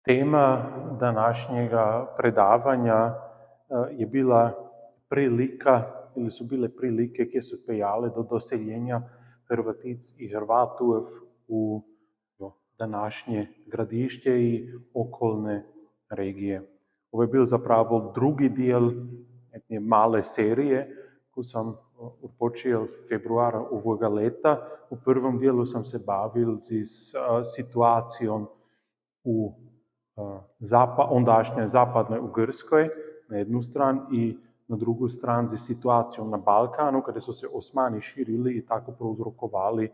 Tema današnjega predavanja je bila prilika, ili su bile prilike, ki su pejale do doseljenja Hrvatic i Hrvatov u današnje Gradišće i okolne regije. Ovo je bil zapravo drugi del jedne male serije, ko sam počel februara ovoga leta. U prvom dijelu sam se bavil s situacijom u ondašnjoj zapadnoj u Grskoj na jednu stran i na drugu stranu s situacijom na Balkanu, kada su se Osmani širili i tako prouzrokovali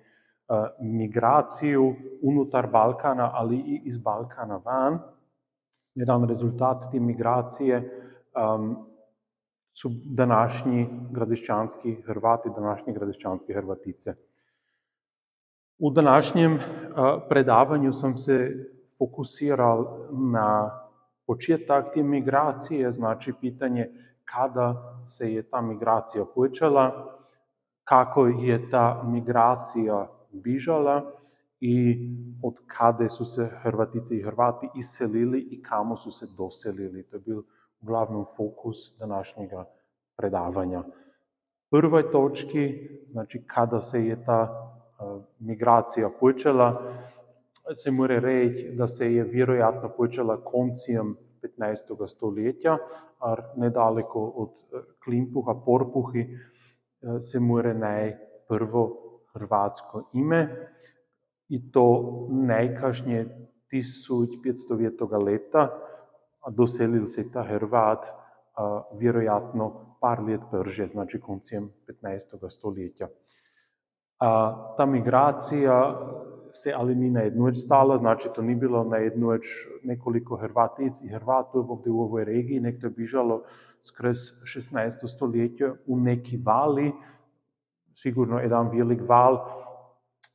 migraciju unutar Balkana, ali i iz Balkana van. Jedan rezultat te migracije su današnji gradišćanski Hrvati, današnje gradišćanske Hrvatice. U današnjem predavanju sam se fokusirao na početak te migracije, znači pitanje kada se je ta migracija počela, kako je ta migracija bižala i od kada su se Hrvatice i Hrvati iselili i kamo su se doselili. To je bil uglavnom fokus današnjega predavanja. Prvoj točki, znači kada se je ta migracija počela, se mora reći da se je vjerojatno počela koncem 15. stoljetja, a nedaleko od Klimpuha, Porpuhi, se mora najprvo hrvatsko ime, i to najkašnje 1500. leta, a doselil se ta Hrvat vjerojatno par let prže, znači koncem 15. stoljetja. Ta migracija se ali ni na jednoć stala, znači to ni bilo na jednoć nekoliko Hrvatic i Hrvatov ovdje u ovoj regiji, nek to je bižalo skroz 16. stoletje u neki vali. Sigurno jedan velik val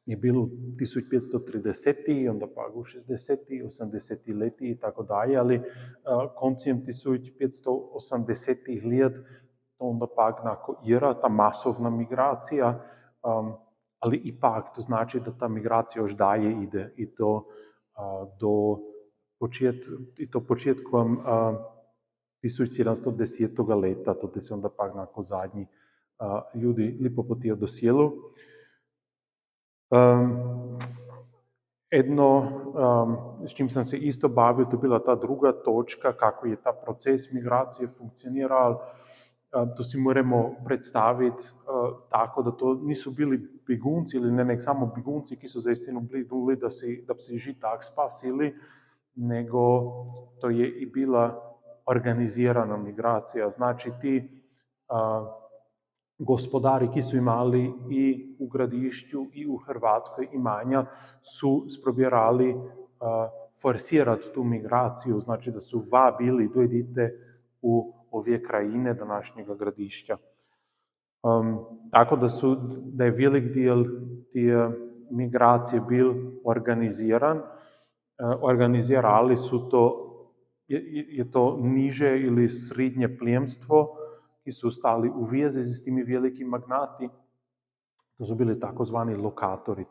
je bil u 1530. onda pa u 60. 80. leti i tako dalje, ali koncem 1580. let to onda pak nakon era ta masovna migracija, ali ipak to znači da ta migracija još dalje ide i to početkom 1710. leta, to se onda pak nakon zadnji ljudi lipo potio do sjelu. Jedno, s čim sam se isto bavil, to je bila ta druga točka, kako je ta proces migracije funkcioniral. To si moramo predstaviti tako, da to nisu bili begunci, ili ne nek samo begunci, ki so zaistinu bili da bi se že tak spasili, nego to je i bila organizirana migracija. Znači ti gospodari, ki su imali i u Gradišću i u Hrvatskoj imanja, su sprobirali forsirati tu migraciju, znači da su vabili, dojdite u ove krajine današnjega Gradišća. Tako da je velik del te migracije bil organiziran. Organizirali su je to niže ili srednje plemstvo, ki su stali u vezi s timi velikim magnati. To su bili takozvani lokatori,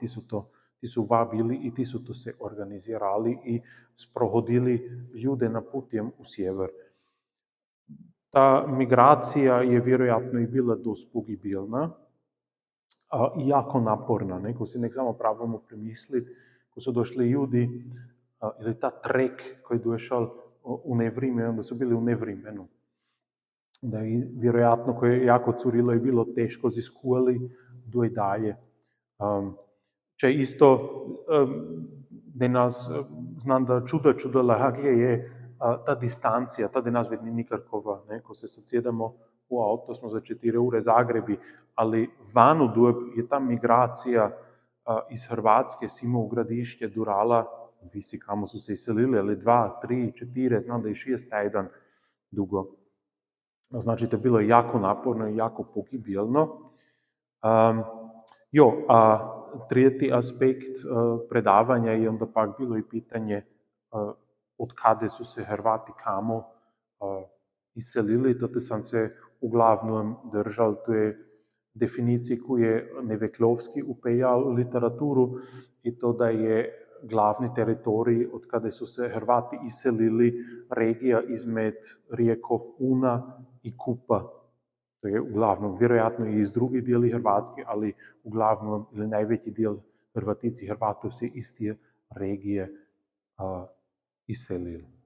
ti su vabili i ti su to se organizirali i sprohodili ljude na putem u sjever. Ta migracija je vjerojatno i bila dost pogibilna i jako naporna. Ko si nek samo pravimo premisli, ko su došli ljudi, ili ta trek koji je došao u nevrime, onda su bili u nevrimenu. Da je vjerojatno, ko je jako curilo, je bilo teško ziskuali doj dalje. Če isto, da nas znam da čuda lahagje je ta distancija, ta da nas vedni nikarkova. Ko se sad sjedamo u auto, smo za 4 ure Zagrebi, ali vanu dob je ta migracija iz Hrvatske simo u Gradišće durala, visi kamo su se iselili, ali 2, 3, 4, znam da je 6 tajdan dugo. Znači, to je bilo jako naporno i jako pogibilno. Tretji aspekt predavanja je onda pak bilo i pitanje od kada su se Hrvati kamo iselili. To sam se uglavnom držal, to je definicija koju je Neveklovski upejal u literaturu, i to da je glavni teritorij od kada su se Hrvati iselili, regija izmed rijekov Una i Kupa. To je uglavnom, vjerojatno i iz drugih dijeli Hrvatske, ali uglavnom ili najveći dio Hrvatici Hrvatov se iz te regije iselili.